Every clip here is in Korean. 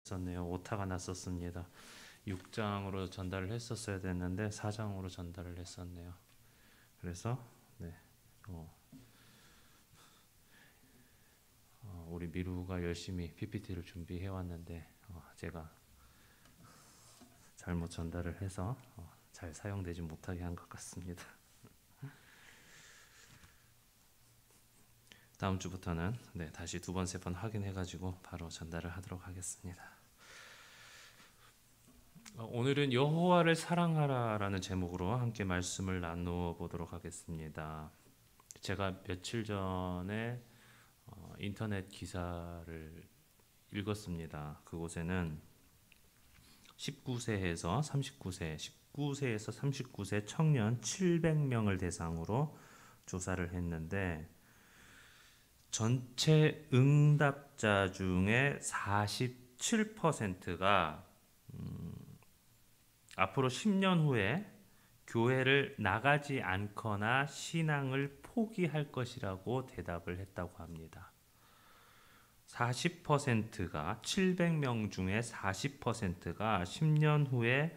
썼네요. 오타가 났었습니다. 6장으로 전달을 했었어야 됐는데 4장으로 전달을 했었네요. 그래서 네, 우리 미루가 열심히 PPT를 준비해 왔는데 제가 잘못 전달을 해서 잘 사용되지 못하게 한 것 같습니다. 다음 주부터는 다시 두 번, 세 번 확인해가지고 바로 전달을 하도록 하겠습니다. 오늘은 여호와를 사랑하라라는 제목으로 함께 말씀을 나누어 보도록 하겠습니다. 제가 며칠 전에 인터넷 기사를 읽었습니다. 그곳에는 19세에서 39세 청년 700명을 대상으로 조사를 했는데 전체 응답자 중에 47%가 앞으로 10년 후에 교회를 나가지 않거나 신앙을 포기할 것이라고 대답을 했다고 합니다. 40%가 700명 중에 40%가 10년 후에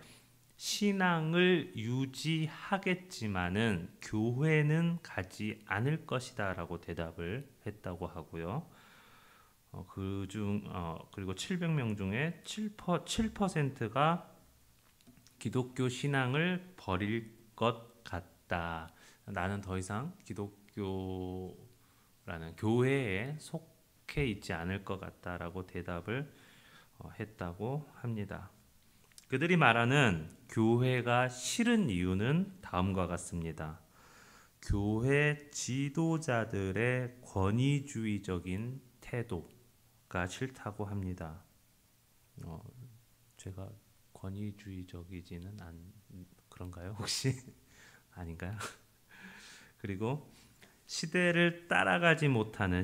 신앙을 유지하겠지만은 교회는 가지 않을 것이다라고 대답을 했다고 하고요. 그리고 700명 중에 7%가 기독교 신앙을 버릴 것 같다. 나는 더 이상 기독교라는 교회에 속해 있지 않을 것 같다라고 대답을 했다고 합니다. 그들이 말하는 교회가 싫은 이유는 다음과 같습니다. 교회 지도자들의 권위주의적인 태도가 싫다고 합니다. 제가 권위주의적이지는 그런가요? 혹시 아닌가요? 그리고 시대를 따라가지 못하는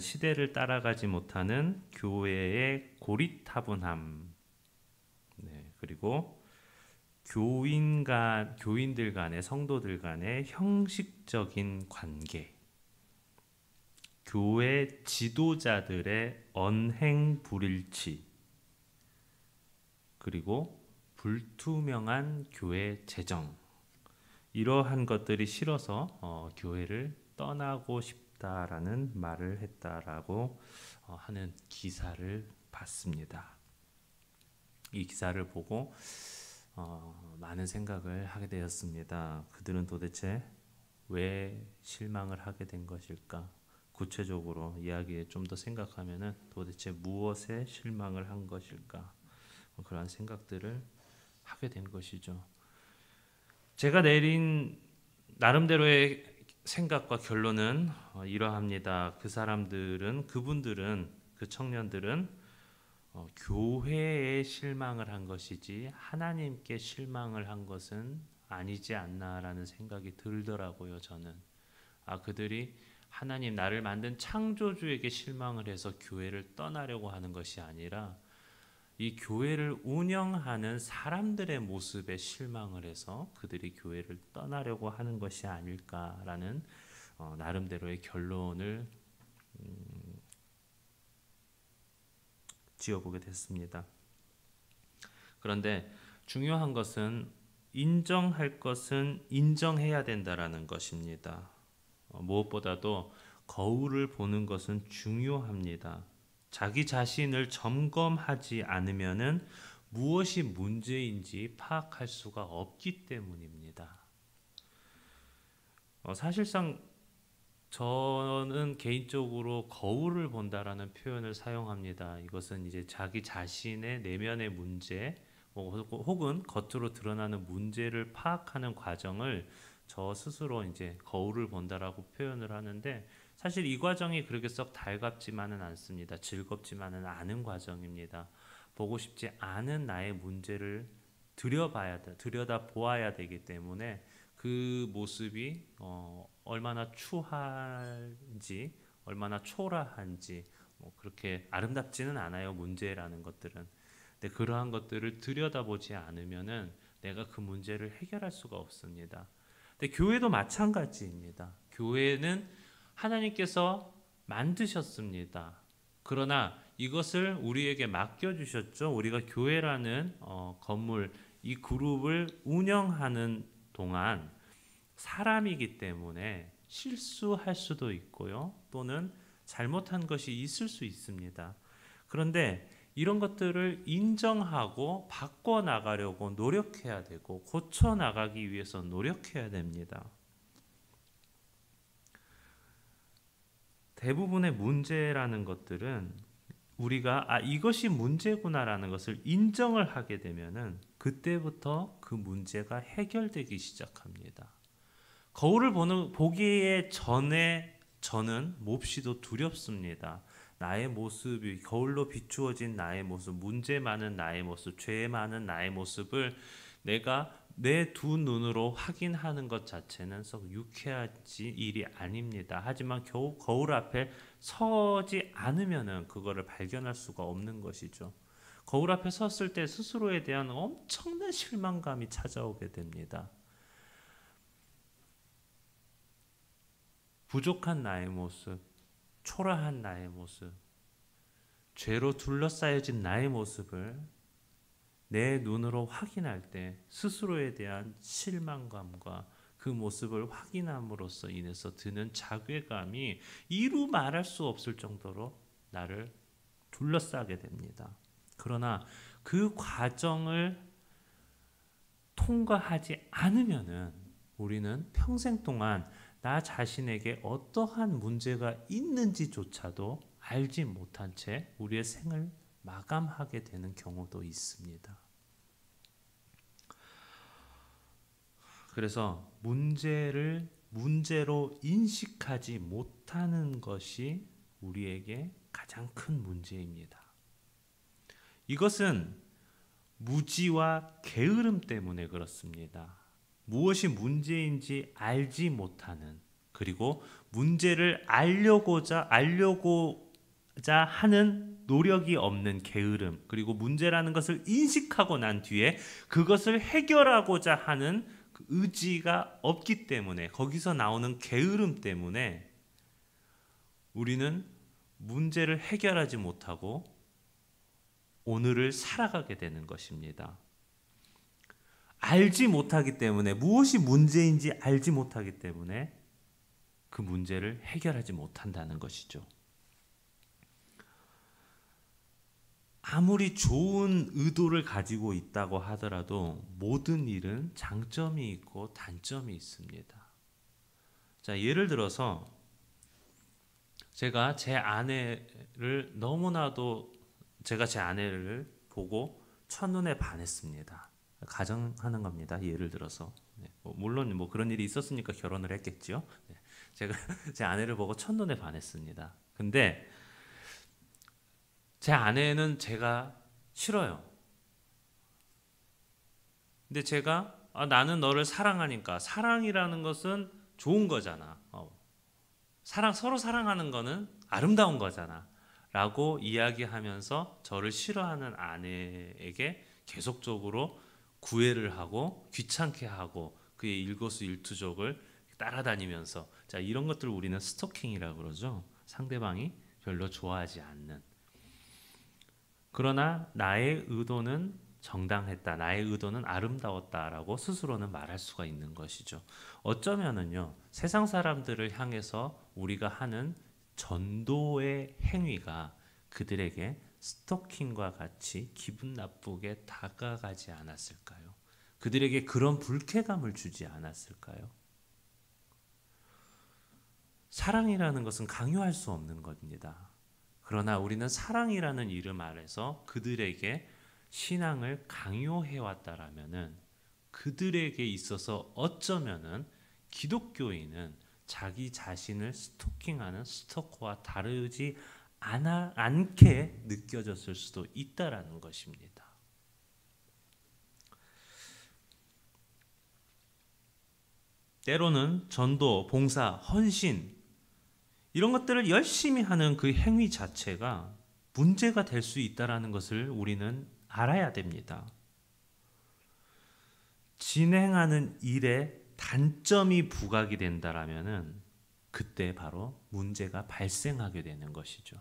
교회의 고리타분함. 그리고 교인들 간의 성도들 간의 형식적인 관계. 교회 지도자들의 언행 불일치. 그리고 불투명한 교회 재정, 이러한 것들이 싫어서 교회를 떠나고 싶다라는 말을 했다라고 하는 기사를 봤습니다. 이 기사를 보고 많은 생각을 하게 되었습니다. 그들은 도대체 왜 실망을 하게 된 것일까? 구체적으로 이야기에 좀 더 생각하면은 도대체 무엇에 실망을 한 것일까? 그러한 생각들을 하게 된 것이죠. 제가 내린 나름대로의 생각과 결론은 이러합니다. 그 청년들은 교회에 실망을 한 것이지 하나님께 실망을 한 것은 아니지 않나라는 생각이 들더라고요. 저는 그들이 하나님, 나를 만든 창조주에게 실망을 해서 교회를 떠나려고 하는 것이 아니라 이 교회를 운영하는 사람들의 모습에 실망을 해서 그들이 교회를 떠나려고 하는 것이 아닐까라는 나름대로의 결론을 지어보게 됐습니다. 그런데 중요한 것은 인정할 것은 인정해야 된다라는 것입니다. 무엇보다도 거울을 보는 것은 중요합니다. 자기 자신을 점검하지 않으면은 무엇이 문제인지 파악할 수가 없기 때문입니다. 사실상 저는 개인적으로 거울을 본다라는 표현을 사용합니다. 이것은 이제 자기 자신의 내면의 문제 혹은 겉으로 드러나는 문제를 파악하는 과정을 저 스스로 이제 거울을 본다라고 표현을 하는데 사실 이 과정이 그렇게 썩 달갑지만은 않습니다. 즐겁지만은 않은 과정입니다. 보고 싶지 않은 나의 문제를 들여다보아야 되기 때문에 그 모습이 얼마나 추한지, 얼마나 초라한지 그렇게 아름답지는 않아요. 문제라는 것들은. 근데 그러한 것들을 들여다보지 않으면은 내가 그 문제를 해결할 수가 없습니다. 근데 교회도 마찬가지입니다. 교회는 하나님께서 만드셨습니다. 그러나 이것을 우리에게 맡겨주셨죠. 우리가 교회라는 건물, 이 그룹을 운영하는 동안 사람이기 때문에 실수할 수도 있고요. 또는 잘못한 것이 있을 수 있습니다. 그런데 이런 것들을 인정하고 바꿔나가려고 노력해야 되고 고쳐나가기 위해서 노력해야 됩니다. 대부분의 문제라는 것들은 우리가 이것이 문제구나라는 것을 인정을 하게 되면은 그때부터 그 문제가 해결되기 시작합니다. 거울을 보기에 전에 저는 몹시도 두렵습니다. 나의 모습이 거울로 비추어진 나의 모습, 문제 많은 나의 모습, 죄 많은 나의 모습을 내가 내 두 눈으로 확인하는 것 자체는 썩 유쾌한 일이 아닙니다. 하지만 거울 앞에 서지 않으면은 그거를 발견할 수가 없는 것이죠. 거울 앞에 섰을 때 스스로에 대한 엄청난 실망감이 찾아오게 됩니다. 부족한 나의 모습, 초라한 나의 모습, 죄로 둘러싸여진 나의 모습을 내 눈으로 확인할 때 스스로에 대한 실망감과 그 모습을 확인함으로써 인해서 드는 자괴감이 이루 말할 수 없을 정도로 나를 둘러싸게 됩니다. 그러나 그 과정을 통과하지 않으면은 우리는 평생 동안 나 자신에게 어떠한 문제가 있는지조차도 알지 못한 채 우리의 생을 마감하게 되는 경우도 있습니다. 그래서 문제를 문제로 인식하지 못하는 것이 우리에게 가장 큰 문제입니다. 이것은 무지와 게으름 때문에 그렇습니다. 무엇이 문제인지 알지 못하는, 그리고 문제를 알려고자 하는 노력이 없는 게으름, 그리고 문제라는 것을 인식하고 난 뒤에 그것을 해결하고자 하는 그 의지가 없기 때문에, 거기서 나오는 게으름 때문에 우리는 문제를 해결하지 못하고 오늘을 살아가게 되는 것입니다. 알지 못하기 때문에, 무엇이 문제인지 알지 못하기 때문에 그 문제를 해결하지 못한다는 것이죠. 아무리 좋은 의도를 가지고 있다고 하더라도 모든 일은 장점이 있고 단점이 있습니다. 자, 예를 들어서 제가 제 아내를 보고 첫눈에 반했습니다. 가정하는 겁니다. 예를 들어서. 물론 그런 일이 있었으니까 결혼을 했겠죠. 제가 제 아내를 보고 첫눈에 반했습니다. 근데 제 아내는 제가 싫어요. 근데 제가 나는 너를 사랑하니까, 사랑이라는 것은 좋은 거잖아. 서로 사랑하는 거는 아름다운 거잖아. 라고 이야기하면서 저를 싫어하는 아내에게 계속적으로 구애를 하고 귀찮게 하고 그의 일거수일투족을 따라다니면서, 자, 이런 것들을 우리는 스토킹이라고 그러죠. 상대방이 별로 좋아하지 않는. 그러나 나의 의도는 정당했다, 나의 의도는 아름다웠다라고 스스로는 말할 수가 있는 것이죠. 어쩌면은요, 세상 사람들을 향해서 우리가 하는 전도의 행위가 그들에게 스토킹과 같이 기분 나쁘게 다가가지 않았을까요? 그들에게 그런 불쾌감을 주지 않았을까요? 사랑이라는 것은 강요할 수 없는 겁니다. 그러나 우리는 사랑이라는 이름 아래서 그들에게 신앙을 강요해왔다라면은 그들에게 있어서 어쩌면은 기독교인은 자기 자신을 스토킹하는 스토커와 다르지 않게 느껴졌을 수도 있다라는 것입니다. 때로는 전도, 봉사, 헌신, 이런 것들을 열심히 하는 그 행위 자체가 문제가 될 수 있다는 것을 우리는 알아야 됩니다. 진행하는 일에 단점이 부각이 된다라면은 그때 바로 문제가 발생하게 되는 것이죠.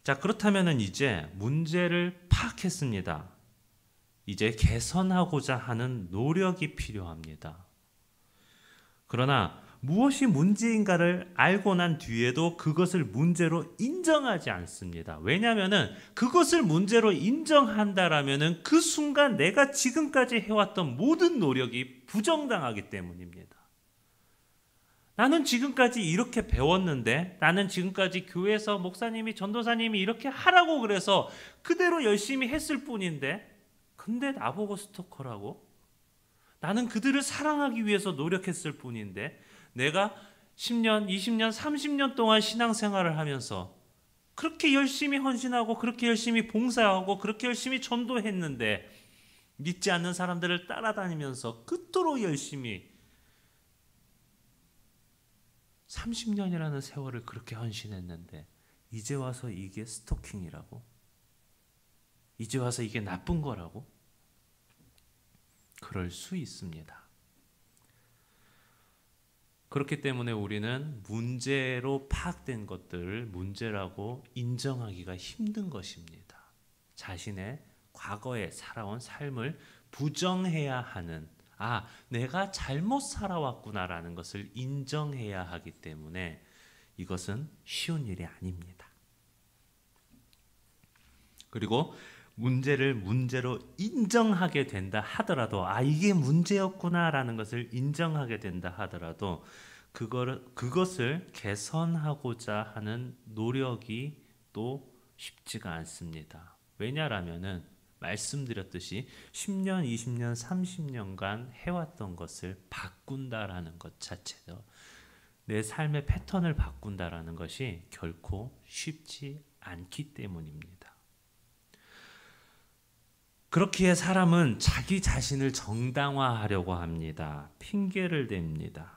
자, 그렇다면은 이제 문제를 파악했습니다. 이제 개선하고자 하는 노력이 필요합니다. 그러나 무엇이 문제인가를 알고 난 뒤에도 그것을 문제로 인정하지 않습니다. 왜냐하면 그것을 문제로 인정한다라면 그 순간 내가 지금까지 해왔던 모든 노력이 부정당하기 때문입니다. 나는 지금까지 이렇게 배웠는데, 나는 지금까지 교회에서 목사님이, 전도사님이 이렇게 하라고 그래서 그대로 열심히 했을 뿐인데, 근데 나보고 스토커라고? 나는 그들을 사랑하기 위해서 노력했을 뿐인데, 내가 10년, 20년, 30년 동안 신앙생활을 하면서 그렇게 열심히 헌신하고 그렇게 열심히 봉사하고 그렇게 열심히 전도했는데, 믿지 않는 사람들을 따라다니면서 그토록 열심히 30년이라는 세월을 그렇게 헌신했는데 이제 와서 이게 스토킹이라고? 이제 와서 이게 나쁜 거라고? 그럴 수 있습니다. 그렇기 때문에 우리는 문제로 파악된 것들을 문제라고 인정하기가 힘든 것입니다. 자신의 과거에 살아온 삶을 부정해야 하는, 내가 잘못 살아왔구나라는 것을 인정해야 하기 때문에 이것은 쉬운 일이 아닙니다. 그리고 문제를 문제로 인정하게 된다 하더라도, 이게 문제였구나라는 것을 인정하게 된다 하더라도 그것을 개선하고자 하는 노력이 또 쉽지가 않습니다. 왜냐라면은 말씀드렸듯이 10년, 20년, 30년간 해왔던 것을 바꾼다라는 것 자체도, 내 삶의 패턴을 바꾼다라는 것이 결코 쉽지 않기 때문입니다. 그렇기에 사람은 자기 자신을 정당화하려고 합니다. 핑계를 댑니다.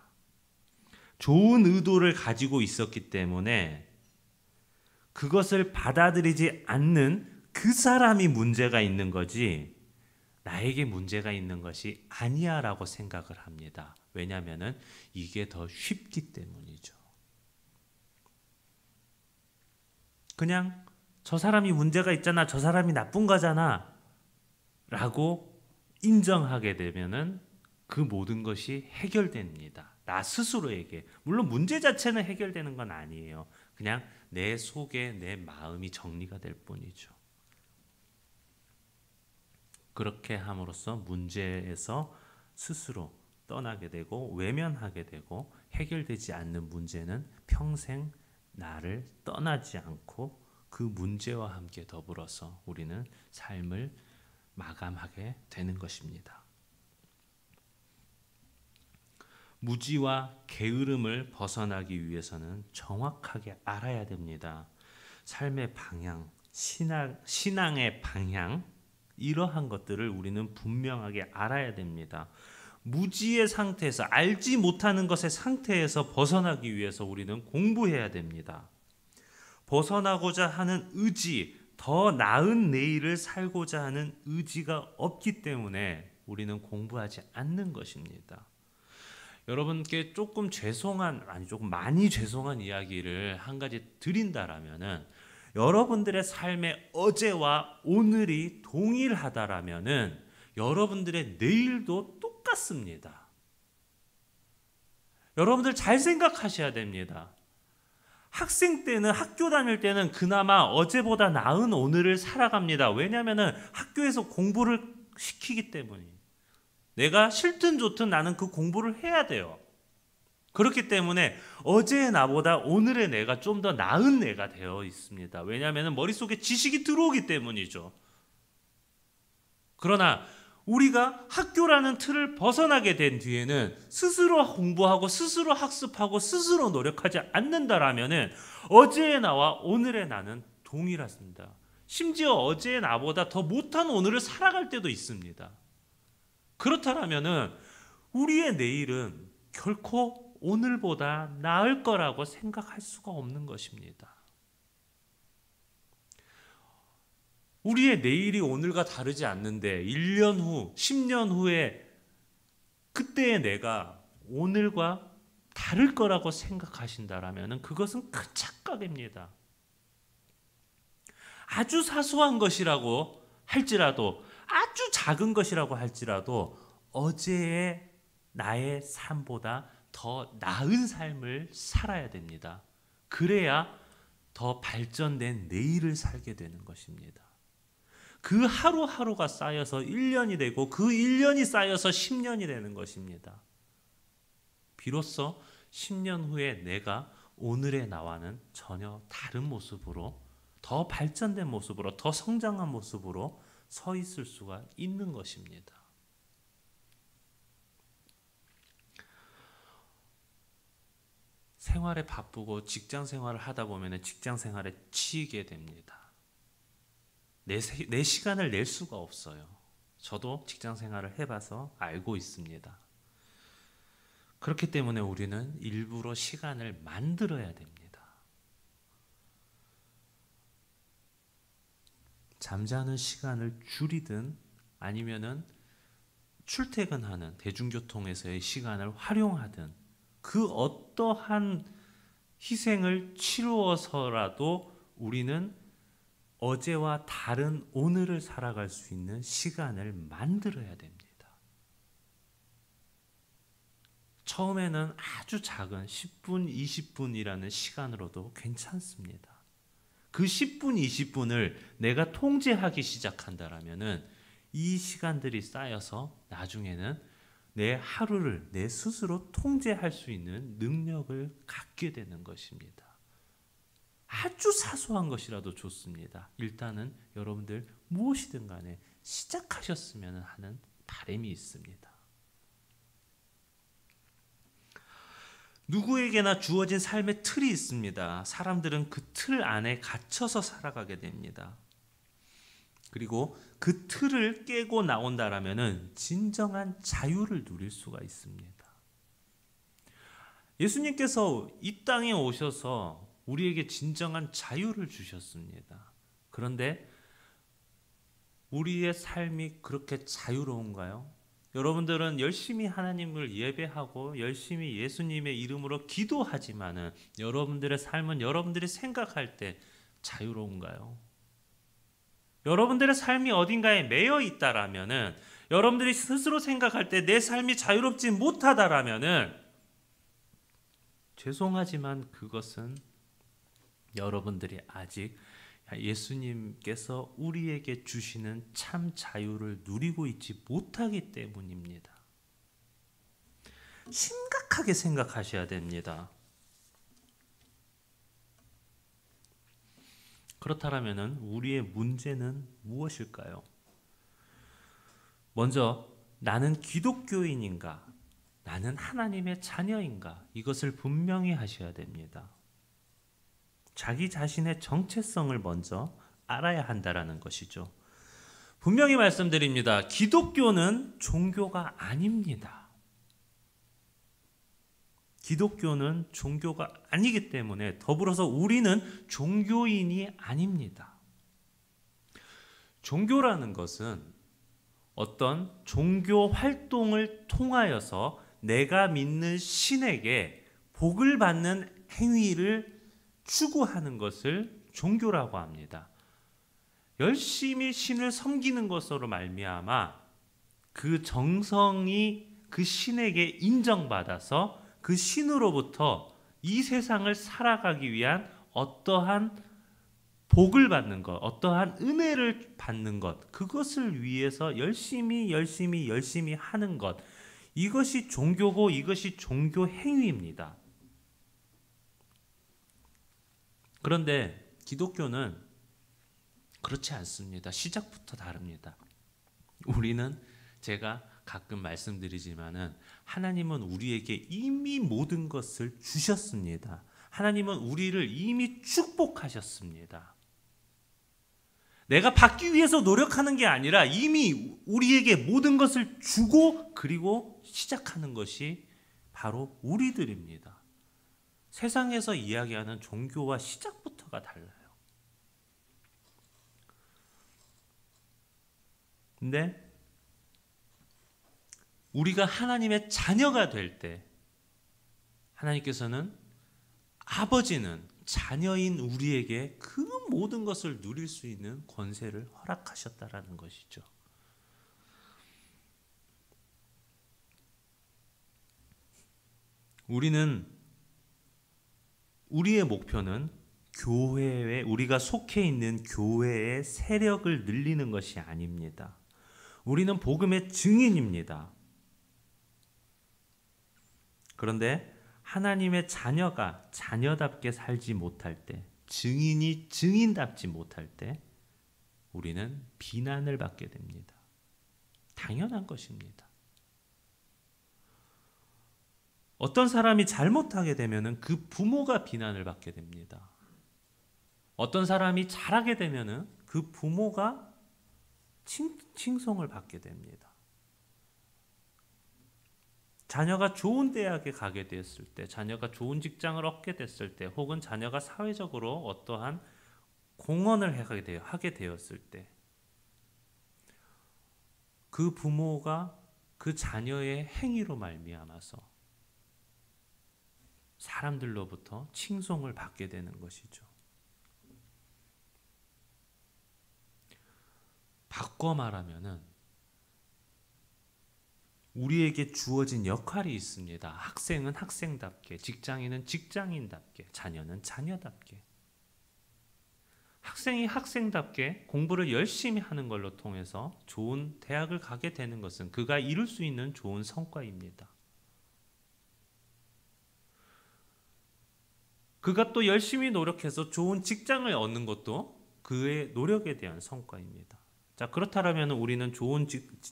좋은 의도를 가지고 있었기 때문에 그것을 받아들이지 않는 그 사람이 문제가 있는 거지 나에게 문제가 있는 것이 아니야 라고 생각을 합니다. 왜냐하면 이게 더 쉽기 때문이죠. 그냥 저 사람이 문제가 있잖아, 저 사람이 나쁜 거잖아 라고 인정하게 되면은 그 모든 것이 해결됩니다. 나 스스로에게. 물론 문제 자체는 해결되는 건 아니에요. 그냥 내 속에 내 마음이 정리가 될 뿐이죠. 그렇게 함으로써 문제에서 스스로 떠나게 되고 외면하게 되고, 해결되지 않는 문제는 평생 나를 떠나지 않고 그 문제와 함께 더불어서 우리는 삶을 마감하게 되는 것입니다. 무지와 게으름을 벗어나기 위해서는 정확하게 알아야 됩니다. 삶의 방향, 신앙의 방향, 이러한 것들을 우리는 분명하게 알아야 됩니다. 무지의 상태에서, 알지 못하는 것의 상태에서 벗어나기 위해서 우리는 공부해야 됩니다. 벗어나고자 하는 의지, 더 나은 내일을 살고자 하는 의지가 없기 때문에 우리는 공부하지 않는 것입니다. 여러분께 조금 많이 죄송한 이야기를 한 가지 드린다라면은, 여러분들의 삶의 어제와 오늘이 동일하다라면은 여러분들의 내일도 똑같습니다. 여러분들 잘 생각하셔야 됩니다. 학생 때는, 학교 다닐 때는 그나마 어제보다 나은 오늘을 살아갑니다. 왜냐하면 학교에서 공부를 시키기 때문이에요. 내가 싫든 좋든 나는 그 공부를 해야 돼요. 그렇기 때문에 어제의 나보다 오늘의 내가 좀 더 나은 내가 되어 있습니다. 왜냐하면 머릿속에 지식이 들어오기 때문이죠. 그러나 우리가 학교라는 틀을 벗어나게 된 뒤에는 스스로 공부하고 스스로 학습하고 스스로 노력하지 않는다라면 어제의 나와 오늘의 나는 동일하습니다. 심지어 어제의 나보다 더 못한 오늘을 살아갈 때도 있습니다. 그렇다면 우리의 내일은 결코 오늘보다 나을 거라고 생각할 수가 없는 것입니다. 우리의 내일이 오늘과 다르지 않는데 1년 후, 10년 후에 그때의 내가 오늘과 다를 거라고 생각하신다라면 그것은 큰 착각입니다. 아주 사소한 것이라고 할지라도, 아주 작은 것이라고 할지라도 어제의 나의 삶보다 더 나은 삶을 살아야 됩니다. 그래야 더 발전된 내일을 살게 되는 것입니다. 그 하루하루가 쌓여서 1년이 되고 그 1년이 쌓여서 10년이 되는 것입니다. 비로소 10년 후에 내가 오늘의 나와는 전혀 다른 모습으로, 더 발전된 모습으로, 더 성장한 모습으로 서 있을 수가 있는 것입니다. 생활에 바쁘고 직장 생활을 하다 보면 직장 생활에 치이게 됩니다. 내 시간을 낼 수가 없어요. 저도 직장 생활을 해봐서 알고 있습니다. 그렇기 때문에 우리는 일부러 시간을 만들어야 됩니다. 잠자는 시간을 줄이든 아니면은 출퇴근하는 대중교통에서의 시간을 활용하든 그 어떠한 희생을 치루어서라도 우리는 어제와 다른 오늘을 살아갈 수 있는 시간을 만들어야 됩니다. 처음에는 아주 작은 10분, 20분이라는 시간으로도 괜찮습니다. 그 10분, 20분을 내가 통제하기 시작한다라면은 이 시간들이 쌓여서 나중에는 내 하루를 내 스스로 통제할 수 있는 능력을 갖게 되는 것입니다. 아주 사소한 것이라도 좋습니다. 일단은 여러분들 무엇이든 간에 시작하셨으면 하는 바람이 있습니다. 누구에게나 주어진 삶의 틀이 있습니다. 사람들은 그 틀 안에 갇혀서 살아가게 됩니다. 그리고 그 틀을 깨고 나온다라면은 진정한 자유를 누릴 수가 있습니다. 예수님께서 이 땅에 오셔서 우리에게 진정한 자유를 주셨습니다. 그런데 우리의 삶이 그렇게 자유로운가요? 여러분들은 열심히 하나님을 예배하고 열심히 예수님의 이름으로 기도하지만은 여러분들의 삶은 여러분들이 생각할 때 자유로운가요? 여러분들의 삶이 어딘가에 매여 있다라면은, 여러분들이 스스로 생각할 때 내 삶이 자유롭지 못하다라면은, 죄송하지만 그것은 여러분들이 아직 예수님께서 우리에게 주시는 참 자유를 누리고 있지 못하기 때문입니다. 심각하게 생각하셔야 됩니다. 그렇다면 우리의 문제는 무엇일까요? 먼저 나는 기독교인인가? 나는 하나님의 자녀인가? 이것을 분명히 하셔야 됩니다. 자기 자신의 정체성을 먼저 알아야 한다라는 것이죠. 분명히 말씀드립니다. 기독교는 종교가 아닙니다. 기독교는 종교가 아니기 때문에 더불어서 우리는 종교인이 아닙니다. 종교라는 것은 어떤 종교 활동을 통하여서 내가 믿는 신에게 복을 받는 행위를 추구하는 것을 종교라고 합니다. 열심히 신을 섬기는 것으로 말미암아 그 정성이 그 신에게 인정받아서 그 신으로부터 이 세상을 살아가기 위한 어떠한 복을 받는 것, 어떠한 은혜를 받는 것, 그것을 위해서 열심히 하는 것, 이것이 종교고 이것이 종교 행위입니다. 그런데 기독교는 그렇지 않습니다. 시작부터 다릅니다. 우리는 제가 가끔 말씀드리지만은 하나님은 우리에게 이미 모든 것을 주셨습니다. 하나님은 우리를 이미 축복하셨습니다. 내가 받기 위해서 노력하는 게 아니라 이미 우리에게 모든 것을 주고 그리고 시작하는 것이 바로 우리들입니다. 세상에서 이야기하는 종교와 시작부터가 달라요. 근데 우리가 하나님의 자녀가 될 때 하나님께서는 아버지는 자녀인 우리에게 그 모든 것을 누릴 수 있는 권세를 허락하셨다라는 것이죠. 우리의 목표는 교회에, 우리가 속해 있는 교회의 세력을 늘리는 것이 아닙니다. 우리는 복음의 증인입니다. 그런데 하나님의 자녀가 자녀답게 살지 못할 때, 증인이 증인답지 못할 때 우리는 비난을 받게 됩니다. 당연한 것입니다. 어떤 사람이 잘못하게 되면 그 부모가 비난을 받게 됩니다. 어떤 사람이 잘하게 되면 그 부모가 칭송을 받게 됩니다. 자녀가 좋은 대학에 가게 되었을 때, 자녀가 좋은 직장을 얻게 됐을 때, 혹은 자녀가 사회적으로 어떠한 공헌을 하게 되었을 때, 그 부모가 그 자녀의 행위로 말미암아서 사람들로부터 칭송을 받게 되는 것이죠. 바꿔 말하면은 우리에게 주어진 역할이 있습니다. 학생은 학생답게, 직장인은 직장인답게, 자녀는 자녀답게. 학생이 학생답게 공부를 열심히 하는 걸로 통해서 좋은 대학을 가게 되는 것은 그가 이룰 수 있는 좋은 성과입니다. 그가 또 열심히 노력해서 좋은 직장을 얻는 것도 그의 노력에 대한 성과입니다. 자, 그렇다면 우리는 좋은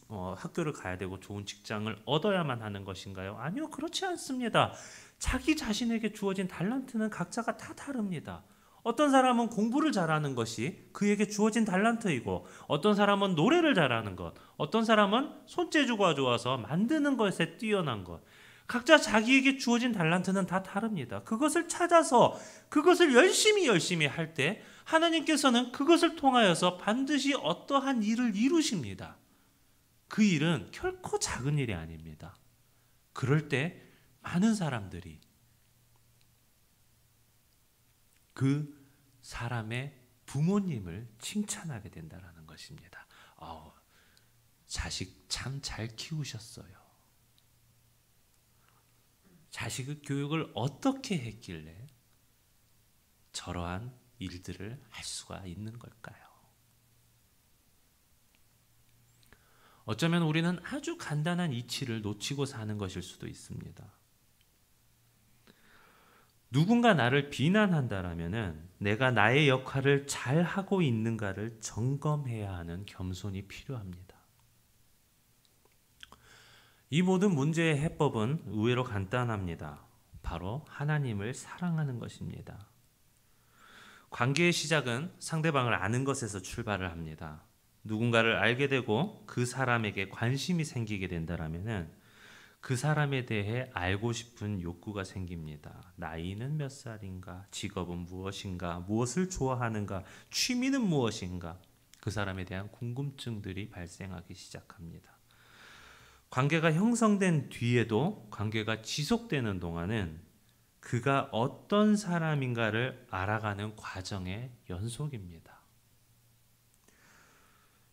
학교를 가야 되고 좋은 직장을 얻어야만 하는 것인가요? 아니요, 그렇지 않습니다. 자기 자신에게 주어진 달란트는 각자가 다 다릅니다. 어떤 사람은 공부를 잘하는 것이 그에게 주어진 달란트이고, 어떤 사람은 노래를 잘하는 것, 어떤 사람은 손재주가 좋아서 만드는 것에 뛰어난 것, 각자 자기에게 주어진 달란트는 다 다릅니다. 그것을 찾아서 그것을 열심히 할 때 하나님께서는 그것을 통하여서 반드시 어떠한 일을 이루십니다. 그 일은 결코 작은 일이 아닙니다. 그럴 때 많은 사람들이 그 사람의 부모님을 칭찬하게 된다는 것입니다. 자식 참 잘 키우셨어요. 자식의 교육을 어떻게 했길래 저러한 일들을 할 수가 있는 걸까요? 어쩌면 우리는 아주 간단한 이치를 놓치고 사는 것일 수도 있습니다. 누군가 나를 비난한다라면은 내가 나의 역할을 잘 하고 있는가를 점검해야 하는 겸손이 필요합니다. 이 모든 문제의 해법은 의외로 간단합니다. 바로 하나님을 사랑하는 것입니다. 관계의 시작은 상대방을 아는 것에서 출발을 합니다. 누군가를 알게 되고 그 사람에게 관심이 생기게 된다라면은 그 사람에 대해 알고 싶은 욕구가 생깁니다. 나이는 몇 살인가? 직업은 무엇인가? 무엇을 좋아하는가? 취미는 무엇인가? 그 사람에 대한 궁금증들이 발생하기 시작합니다. 관계가 형성된 뒤에도 관계가 지속되는 동안은 그가 어떤 사람인가를 알아가는 과정의 연속입니다.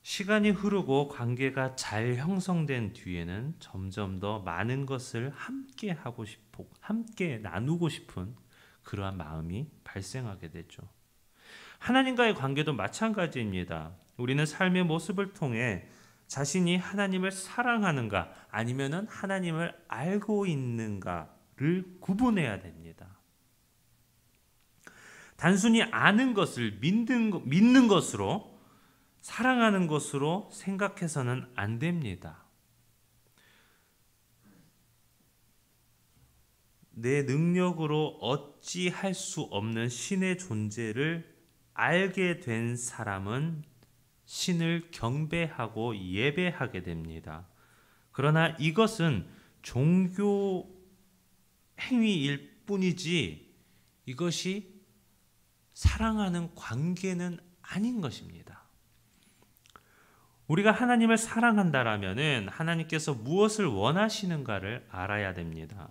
시간이 흐르고 관계가 잘 형성된 뒤에는 점점 더 많은 것을 함께 하고 싶고 함께 나누고 싶은 그러한 마음이 발생하게 되죠. 하나님과의 관계도 마찬가지입니다. 우리는 삶의 모습을 통해 자신이 하나님을 사랑하는가 아니면은 하나님을 알고 있는가를 구분해야 됩니다. 단순히 아는 것을 믿는 것으로 사랑하는 것으로 생각해서는 안 됩니다. 내 능력으로 어찌할 수 없는 신의 존재를 알게 된 사람은 신을 경배하고 예배하게 됩니다. 그러나 이것은 종교 행위일 뿐이지 이것이 사랑하는 관계는 아닌 것입니다. 우리가 하나님을 사랑한다라면은 하나님께서 무엇을 원하시는가를 알아야 됩니다.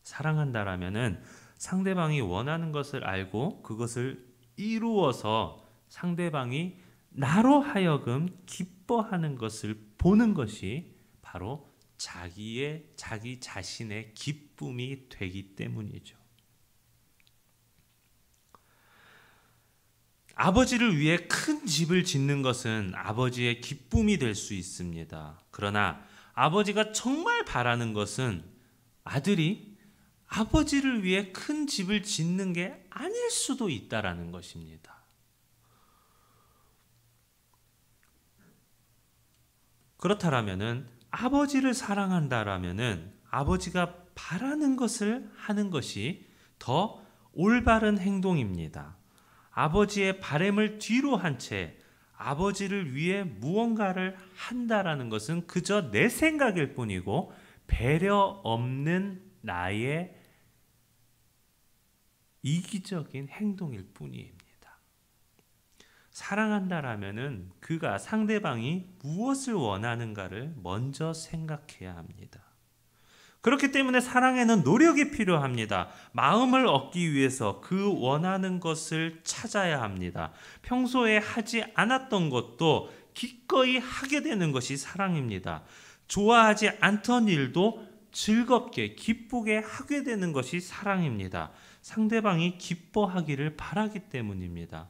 사랑한다라면은 상대방이 원하는 것을 알고 그것을 이루어서 상대방이 나로 하여금 기뻐하는 것을 보는 것이 바로 자기 자신의 기쁨이 되기 때문이죠. 아버지를 위해 큰 집을 짓는 것은 아버지의 기쁨이 될 수 있습니다. 그러나 아버지가 정말 바라는 것은 아들이 아버지를 위해 큰 집을 짓는 게 아닐 수도 있다라는 것입니다. 그렇다라면은 아버지를 사랑한다라면은 아버지가 바라는 것을 하는 것이 더 올바른 행동입니다. 아버지의 바램을 뒤로 한 채 아버지를 위해 무언가를 한다라는 것은 그저 내 생각일 뿐이고 배려 없는 나의 이기적인 행동일 뿐입니다. 사랑한다라면은 그가 상대방이 무엇을 원하는가를 먼저 생각해야 합니다. 그렇기 때문에 사랑에는 노력이 필요합니다. 마음을 얻기 위해서 그 원하는 것을 찾아야 합니다. 평소에 하지 않았던 것도 기꺼이 하게 되는 것이 사랑입니다. 좋아하지 않던 일도 즐겁게 기쁘게 하게 되는 것이 사랑입니다. 상대방이 기뻐하기를 바라기 때문입니다.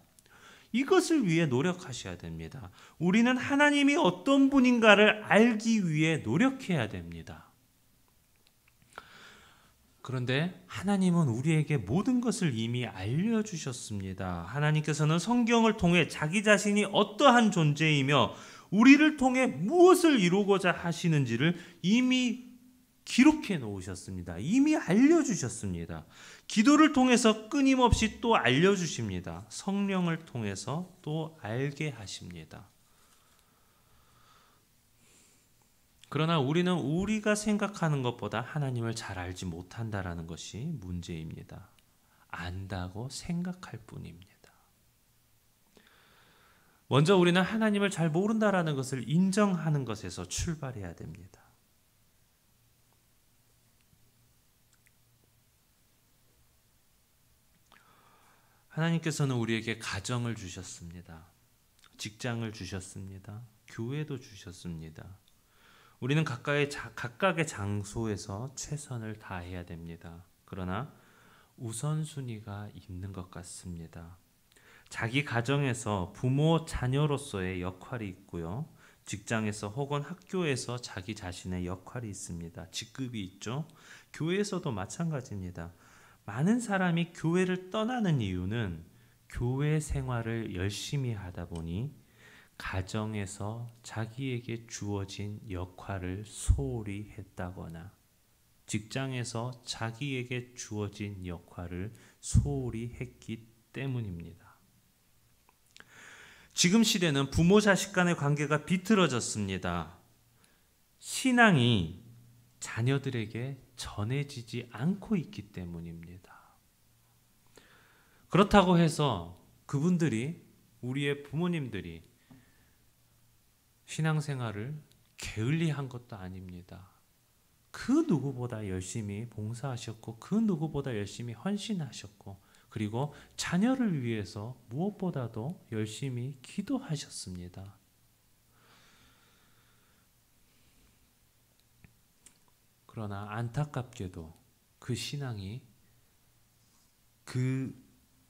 이것을 위해 노력하셔야 됩니다. 우리는 하나님이 어떤 분인가를 알기 위해 노력해야 됩니다. 그런데 하나님은 우리에게 모든 것을 이미 알려주셨습니다. 하나님께서는 성경을 통해 자기 자신이 어떠한 존재이며 우리를 통해 무엇을 이루고자 하시는지를 이미 기록해 놓으셨습니다. 이미 알려주셨습니다. 기도를 통해서 끊임없이 또 알려주십니다. 성령을 통해서 또 알게 하십니다. 그러나 우리는 우리가 생각하는 것보다 하나님을 잘 알지 못한다라는 것이 문제입니다. 안다고 생각할 뿐입니다. 먼저 우리는 하나님을 잘 모른다라는 것을 인정하는 것에서 출발해야 됩니다. 하나님께서는 우리에게 가정을 주셨습니다. 직장을 주셨습니다. 교회도 주셨습니다. 우리는 각각의 장소에서 최선을 다해야 됩니다. 그러나 우선순위가 있는 것 같습니다. 자기 가정에서 부모, 자녀로서의 역할이 있고요. 직장에서 혹은 학교에서 자기 자신의 역할이 있습니다. 직급이 있죠. 교회에서도 마찬가지입니다. 많은 사람이 교회를 떠나는 이유는 교회 생활을 열심히 하다 보니 가정에서 자기에게 주어진 역할을 소홀히 했다거나 직장에서 자기에게 주어진 역할을 소홀히 했기 때문입니다. 지금 시대는 부모 자식 간의 관계가 비틀어졌습니다. 신앙이 자녀들에게 전해지지 않고 있기 때문입니다. 그렇다고 해서 그분들이, 우리의 부모님들이 신앙생활을 게을리한 것도 아닙니다. 그 누구보다 열심히 봉사하셨고 그 누구보다 열심히 헌신하셨고 그리고 자녀를 위해서 무엇보다도 열심히 기도하셨습니다. 그러나 안타깝게도 그 신앙이 그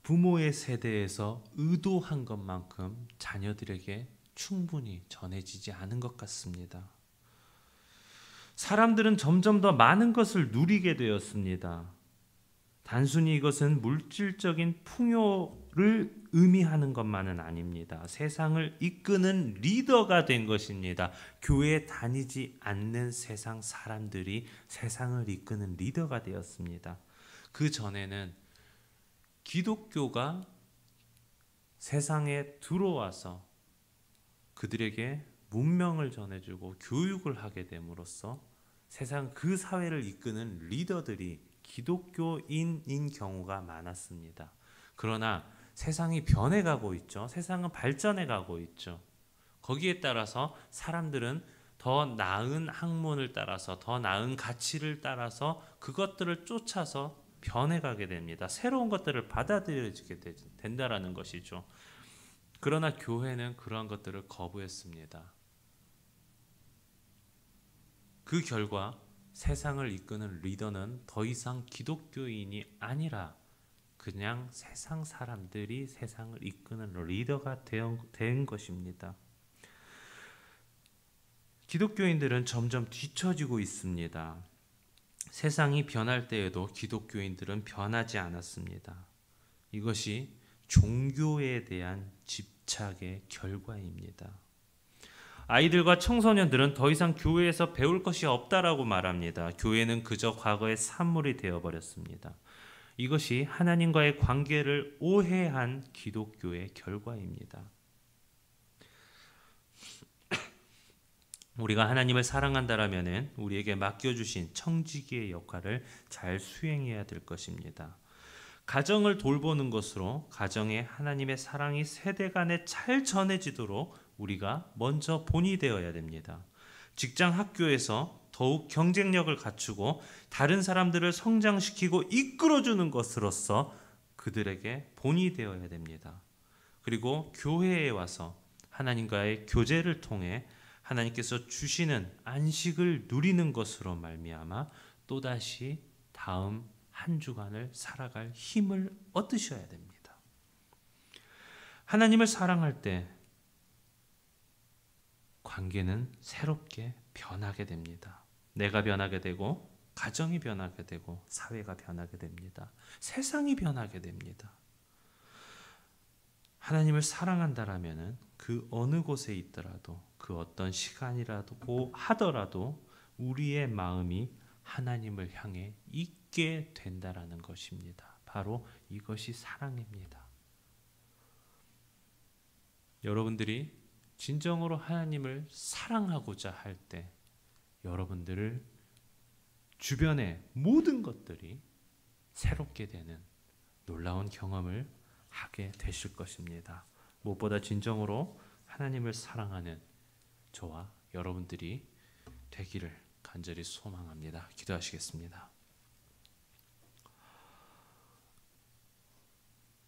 부모의 세대에서 의도한 것만큼 자녀들에게 충분히 전해지지 않은 것 같습니다. 사람들은 점점 더 많은 것을 누리게 되었습니다. 단순히 이것은 물질적인 풍요를 의미하는 것만은 아닙니다. 세상을 이끄는 리더가 된 것입니다. 교회에 다니지 않는 세상 사람들이 세상을 이끄는 리더가 되었습니다. 그 전에는 기독교가 세상에 들어와서 그들에게 문명을 전해주고 교육을 하게 됨으로써 세상 그 사회를 이끄는 리더들이 기독교인인 경우가 많았습니다. 그러나 세상이 변해가고 있죠. 세상은 발전해가고 있죠. 거기에 따라서 사람들은 더 나은 학문을 따라서 더 나은 가치를 따라서 그것들을 쫓아서 변해가게 됩니다. 새로운 것들을 받아들여지게 된다라는 것이죠. 그러나 교회는 그러한 것들을 거부했습니다. 그 결과 세상을 이끄는 리더는 더 이상 기독교인이 아니라 그냥 세상 사람들이 세상을 이끄는 리더가 된 것입니다. 기독교인들은 점점 뒤처지고 있습니다. 세상이 변할 때에도 기독교인들은 변하지 않았습니다. 이것이 종교에 대한 집착의 결과입니다. 아이들과 청소년들은 더 이상 교회에서 배울 것이 없다라고 말합니다. 교회는 그저 과거의 산물이 되어버렸습니다. 이것이 하나님과의 관계를 오해한 기독교의 결과입니다. 우리가 하나님을 사랑한다라면 우리에게 맡겨주신 청지기의 역할을 잘 수행해야 될 것입니다. 가정을 돌보는 것으로 가정에 하나님의 사랑이 세대 간에 잘 전해지도록 우리가 먼저 본이 되어야 됩니다. 직장 학교에서 더욱 경쟁력을 갖추고 다른 사람들을 성장시키고 이끌어주는 것으로서 그들에게 본이 되어야 됩니다. 그리고 교회에 와서 하나님과의 교제를 통해 하나님께서 주시는 안식을 누리는 것으로 말미암아 또다시 다음 한 주간을 살아갈 힘을 얻으셔야 됩니다. 하나님을 사랑할 때 관계는 새롭게 변하게 됩니다. 내가 변하게 되고 가정이 변하게 되고 사회가 변하게 됩니다. 세상이 변하게 됩니다. 하나님을 사랑한다라면 그 어느 곳에 있더라도 그 어떤 시간이라도 하더라도 우리의 마음이 하나님을 향해 있게 된다라는 것입니다. 바로 이것이 사랑입니다. 여러분들이 진정으로 하나님을 사랑하고자 할 때 여러분들을 주변의 모든 것들이 새롭게 되는 놀라운 경험을 하게 되실 것입니다. 무엇보다 진정으로 하나님을 사랑하는 저와 여러분들이 되기를 간절히 소망합니다. 기도하시겠습니다.